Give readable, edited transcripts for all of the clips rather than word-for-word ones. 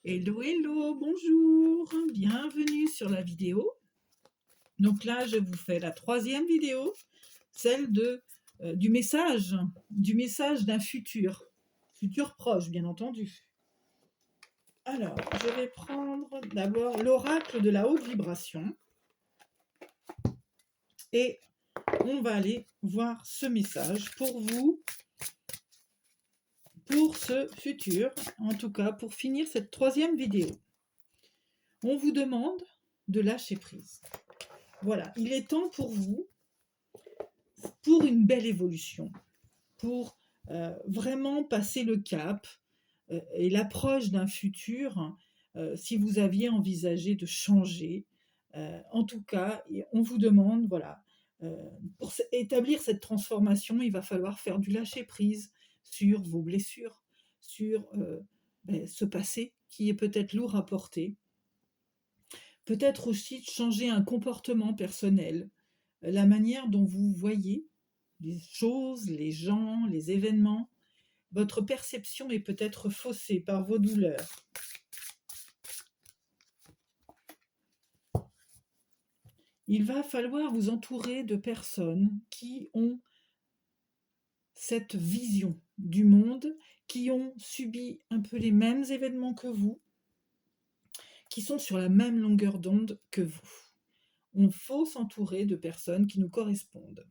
Hello, hello, bonjour, bienvenue sur la vidéo. Donc là, je vous fais la troisième vidéo, celle du message d'un futur proche, bien entendu. Alors, je vais prendre d'abord l'oracle de la haute vibration et on va aller voir ce message pour vous, pour ce futur, en tout cas pour finir cette troisième vidéo. On vous demande de lâcher prise. Voilà, il est temps pour vous, pour une belle évolution, pour vraiment passer le cap et l'approche d'un futur, si vous aviez envisagé de changer. En tout cas, on vous demande, voilà, pour établir cette transformation, il va falloir faire du lâcher-prise sur vos blessures, sur ce passé qui est peut-être lourd à porter. Peut-être aussi de changer un comportement personnel, la manière dont vous voyez les choses, les gens, les événements. Votre perception est peut-être faussée par vos douleurs. Il va falloir vous entourer de personnes qui ont cette vision du monde, qui ont subi un peu les mêmes événements que vous, qui sont sur la même longueur d'onde que vous. Il faut s'entourer de personnes qui nous correspondent.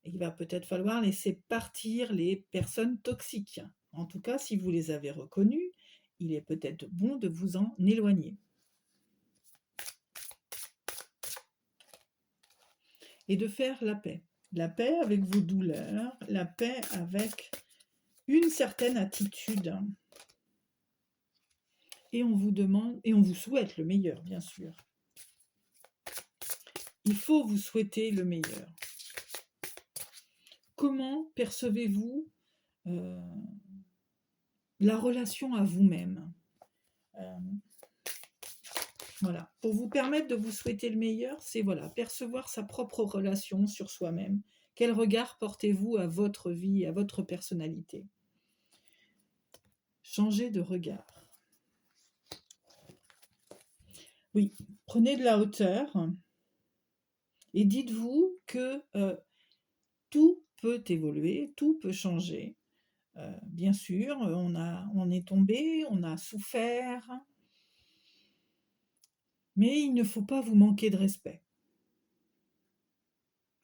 Il va peut-être falloir laisser partir les personnes toxiques. En tout cas, si vous les avez reconnues, il est peut-être bon de vous en éloigner. Et de faire la paix. La paix avec vos douleurs, la paix avec une certaine attitude. Et on vous demande, et on vous souhaite le meilleur, bien sûr. Il faut vous souhaiter le meilleur. Comment percevez-vous la relation à vous-même? Voilà. Pour vous permettre de vous souhaiter le meilleur, c'est percevoir sa propre relation sur soi-même. Quel regard portez-vous à votre vie, à votre personnalité? Changez de regard. Oui, prenez de la hauteur et dites-vous que tout peut évoluer, tout peut changer. Bien sûr, on est tombé, on a souffert, mais il ne faut pas vous manquer de respect.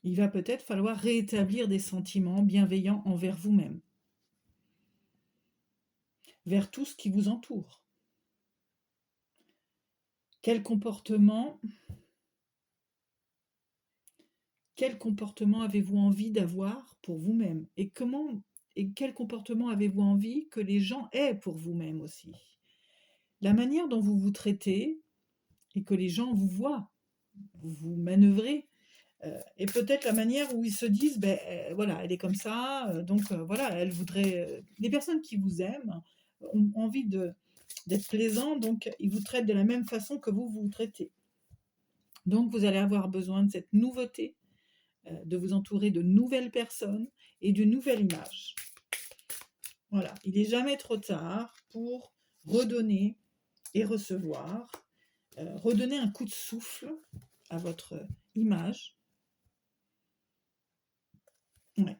Il va peut-être falloir rétablir des sentiments bienveillants envers vous-même, vers tout ce qui vous entoure. Quel comportement avez-vous envie d'avoir pour vous-même? Et quel comportement avez-vous envie que les gens aient pour vous-même aussi? La manière dont vous vous traitez et que les gens vous voient, vous manœuvrez, et peut-être la manière où ils se disent: voilà, elle est comme ça, donc voilà, elle voudrait, les personnes qui vous aiment ont envie d'être plaisants, donc ils vous traitent de la même façon que vous vous traitez. Donc vous allez avoir besoin de cette nouveauté, de vous entourer de nouvelles personnes et d'une nouvelle image. Voilà, il n'est jamais trop tard pour redonner et recevoir, redonner un coup de souffle à votre image. Ouais.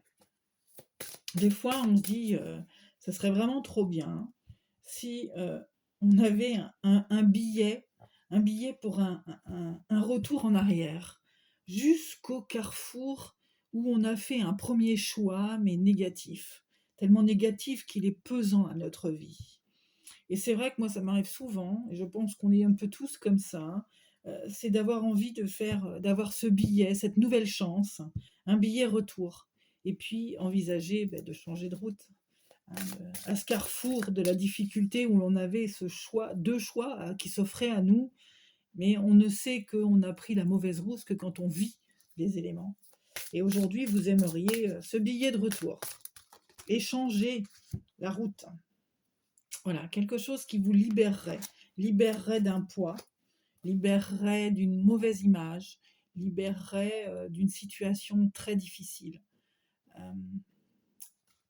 Des fois, on se dit, ça serait vraiment trop bien si on avait un billet pour un retour en arrière, jusqu'au carrefour où on a fait un premier choix, mais négatif, tellement négatif qu'il est pesant à notre vie. Et c'est vrai que moi, ça m'arrive souvent, et je pense qu'on est un peu tous comme ça, c'est d'avoir envie d'avoir ce billet, cette nouvelle chance, un billet retour, et puis envisager de changer de route. Hein, à ce carrefour de la difficulté où l'on avait deux choix qui s'offraient à nous, mais on ne sait qu'on a pris la mauvaise route que quand on vit les éléments. Et aujourd'hui, vous aimeriez ce billet de retour, échanger la route. Voilà, quelque chose qui vous libérerait d'un poids, libérerait d'une mauvaise image, libérerait d'une situation très difficile.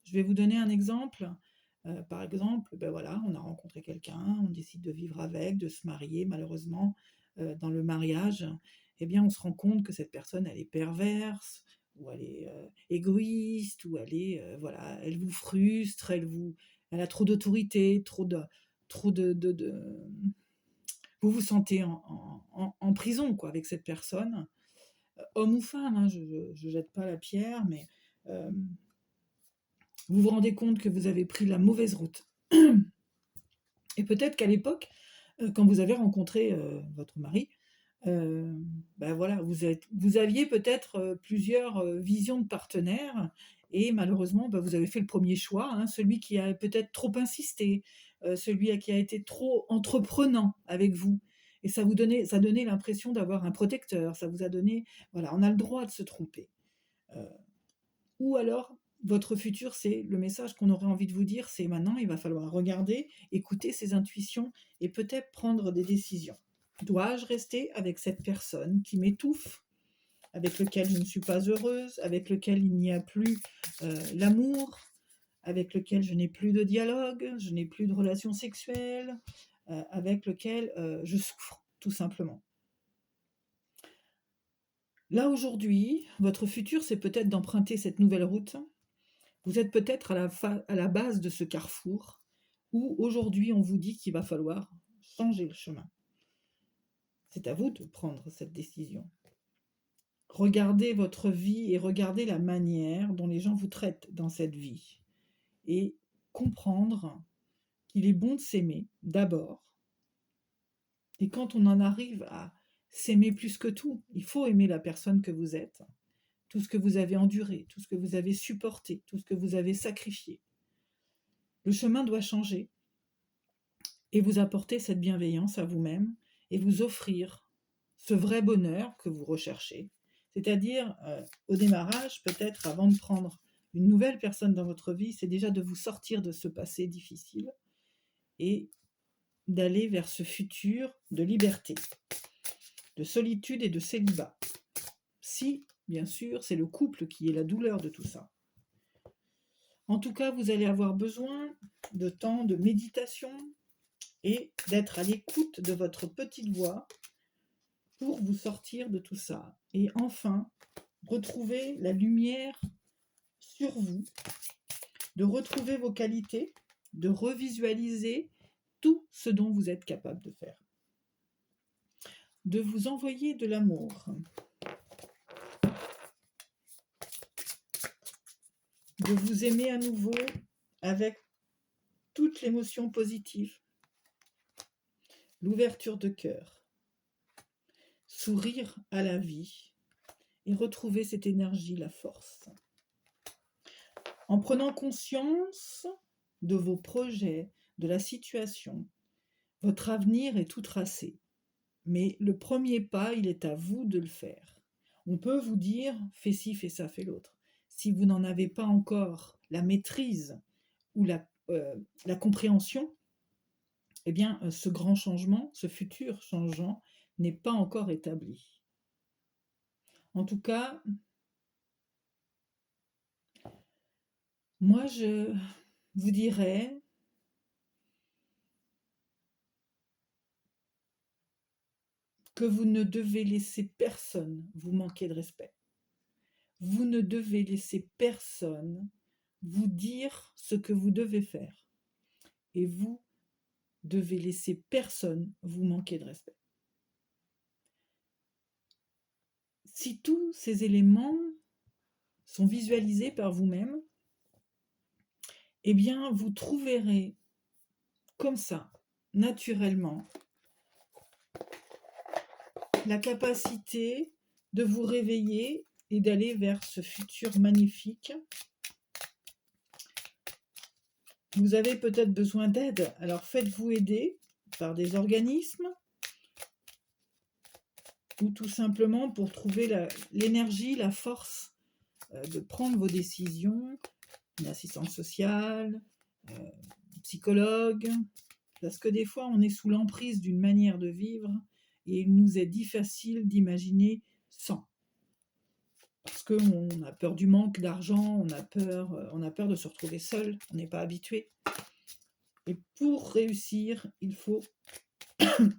Je vais vous donner un exemple. Par exemple, ben voilà, on a rencontré quelqu'un, on décide de vivre avec, de se marier. Malheureusement, dans le mariage, eh bien, on se rend compte que cette personne, elle est perverse, ou elle est égoïste, ou elle est, voilà, elle vous frustre, elle a trop d'autorité, trop vous vous sentez en prison, quoi, avec cette personne, homme ou femme, hein, je ne jette pas la pierre, mais euh, vous vous rendez compte que vous avez pris la mauvaise route. Et peut-être qu'à l'époque, quand vous avez rencontré votre mari, ben voilà, vous aviez peut-être plusieurs visions de partenaires, et malheureusement, ben, vous avez fait le premier choix, hein, celui qui a peut-être trop insisté, celui qui a été trop entreprenant avec vous. Et ça donnait l'impression d'avoir un protecteur, ça vous a donné, voilà, on a le droit de se tromper. Euh, ou alors, votre futur, c'est le message qu'on aurait envie de vous dire, c'est maintenant, il va falloir regarder, écouter ses intuitions et peut-être prendre des décisions. Dois-je rester avec cette personne qui m'étouffe, avec lequel je ne suis pas heureuse, avec lequel il n'y a plus l'amour, avec lequel je n'ai plus de dialogue, je n'ai plus de relations sexuelles, avec lequel je souffre, tout simplement. Là, aujourd'hui, votre futur, c'est peut-être d'emprunter cette nouvelle route. Vous êtes peut-être à la base de ce carrefour où aujourd'hui on vous dit qu'il va falloir changer le chemin. C'est à vous de prendre cette décision. Regardez votre vie et regardez la manière dont les gens vous traitent dans cette vie. Et comprendre qu'il est bon de s'aimer d'abord. Et quand on en arrive à s'aimer plus que tout, il faut aimer la personne que vous êtes, tout ce que vous avez enduré, tout ce que vous avez supporté, tout ce que vous avez sacrifié. Le chemin doit changer et vous apporter cette bienveillance à vous-même et vous offrir ce vrai bonheur que vous recherchez. C'est-à-dire, au démarrage, peut-être avant de prendre une nouvelle personne dans votre vie, c'est déjà de vous sortir de ce passé difficile et d'aller vers ce futur de liberté, de solitude et de célibat. Si, bien sûr, c'est le couple qui est la douleur de tout ça. En tout cas, vous allez avoir besoin de temps de méditation et d'être à l'écoute de votre petite voix pour vous sortir de tout ça. Et enfin, retrouver la lumière sur vous, de retrouver vos qualités, de revisualiser tout ce dont vous êtes capable de faire. De vous envoyer de l'amour. De vous aimer à nouveau avec toute l'émotion positive. L'ouverture de cœur. Sourire à la vie et retrouver cette énergie, la force. En prenant conscience de vos projets, de la situation, votre avenir est tout tracé. Mais le premier pas, il est à vous de le faire. On peut vous dire, fais ci, fais ça, fais l'autre. Si vous n'en avez pas encore la maîtrise ou la compréhension, eh bien, ce grand changement, ce futur changement, n'est pas encore établi. En tout cas, moi, je vous dirais que vous ne devez laisser personne vous manquer de respect. Vous ne devez laisser personne vous dire ce que vous devez faire. Et vous devez laisser personne vous manquer de respect. Si tous ces éléments sont visualisés par vous-même, eh bien, vous trouverez comme ça, naturellement, la capacité de vous réveiller et d'aller vers ce futur magnifique. Vous avez peut-être besoin d'aide, alors faites-vous aider par des organismes ou tout simplement pour trouver l'énergie, la force de prendre vos décisions, une assistante sociale, psychologue, parce que des fois on est sous l'emprise d'une manière de vivre et il nous est difficile d'imaginer sans. Parce qu'on a peur du manque d'argent, on a peur de se retrouver seul, on n'est pas habitué. Et pour réussir, il faut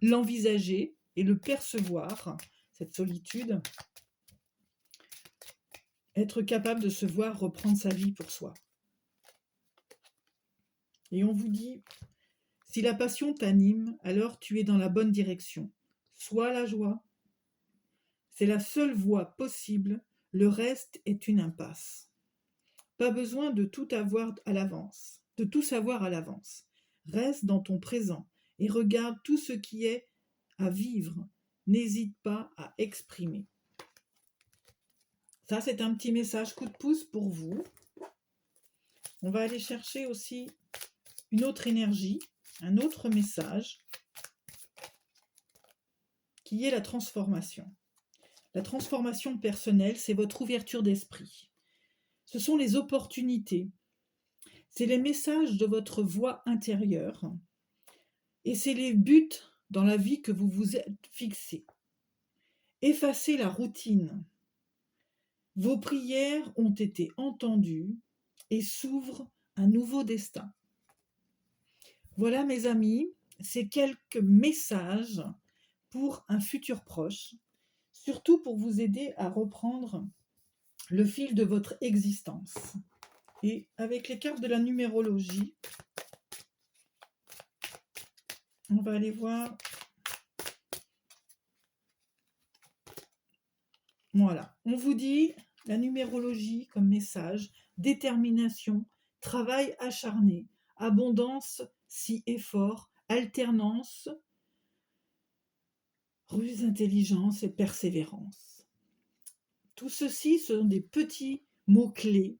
l'envisager et le percevoir, cette solitude, être capable de se voir reprendre sa vie pour soi. Et on vous dit, si la passion t'anime, alors tu es dans la bonne direction. Sois la joie. C'est la seule voie possible, le reste est une impasse. Pas besoin de tout avoir à l'avance, de tout savoir à l'avance. Reste dans ton présent et regarde tout ce qui est à vivre. N'hésite pas à exprimer. Ça, c'est un petit message coup de pouce pour vous. On va aller chercher aussi une autre énergie, un autre message, qui est la transformation. La transformation personnelle, c'est votre ouverture d'esprit. Ce sont les opportunités. C'est les messages de votre voix intérieure. Et c'est les buts dans la vie que vous vous êtes fixés. Effacez la routine. Vos prières ont été entendues et s'ouvre un nouveau destin. Voilà mes amis, ces quelques messages pour un futur proche, surtout pour vous aider à reprendre le fil de votre existence. Et avec les cartes de la numérologie, on va aller voir. Voilà, on vous dit la numérologie comme message, détermination, travail acharné, abondance si effort, alternance, ruse, intelligence et persévérance. Tout ceci sont des petits mots-clés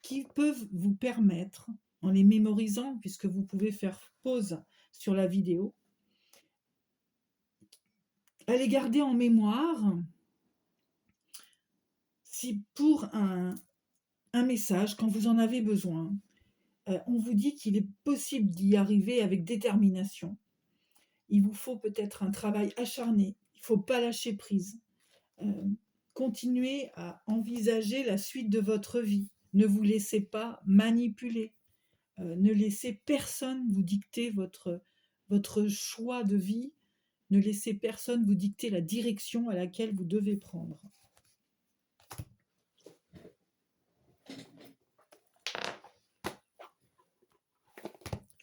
qui peuvent vous permettre, en les mémorisant, puisque vous pouvez faire pause sur la vidéo, à les garder en mémoire. Si pour un message, quand vous en avez besoin, on vous dit qu'il est possible d'y arriver avec détermination. Il vous faut peut-être un travail acharné, il ne faut pas lâcher prise. Continuez à envisager la suite de votre vie. Ne vous laissez pas manipuler. Ne laissez personne vous dicter votre choix de vie. Ne laissez personne vous dicter la direction à laquelle vous devez prendre.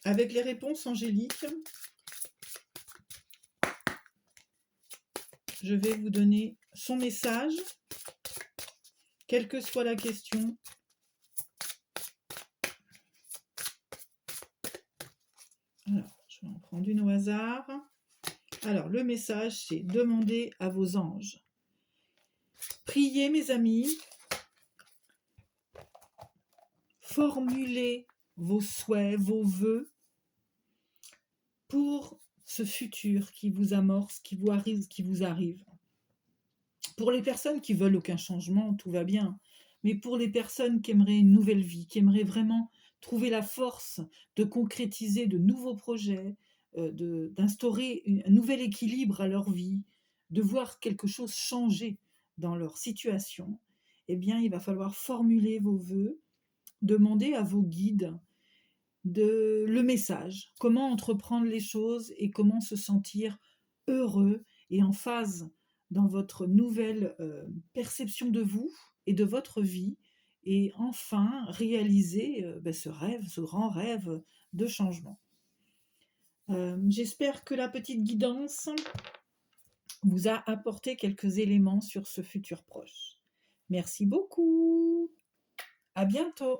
Avec les réponses angéliques, je vais vous donner son message, quelle que soit la question. Alors, je vais en prendre une au hasard. Alors, le message, c'est demander à vos anges. Priez, mes amis. Formulez vos souhaits, vos vœux pour ce futur qui vous amorce, qui vous arrive. Pour les personnes qui veulent aucun changement, tout va bien. Mais pour les personnes qui aimeraient une nouvelle vie, qui aimeraient vraiment trouver la force de concrétiser de nouveaux projets, d'instaurer un nouvel équilibre à leur vie, de voir quelque chose changer dans leur situation, eh bien, il va falloir formuler vos vœux, demander à vos guides le message, comment entreprendre les choses et comment se sentir heureux et en phase dans votre nouvelle perception de vous et de votre vie, et enfin réaliser ce rêve, ce grand rêve de changement. J'espère que la petite guidance vous a apporté quelques éléments sur ce futur proche. Merci beaucoup. À bientôt.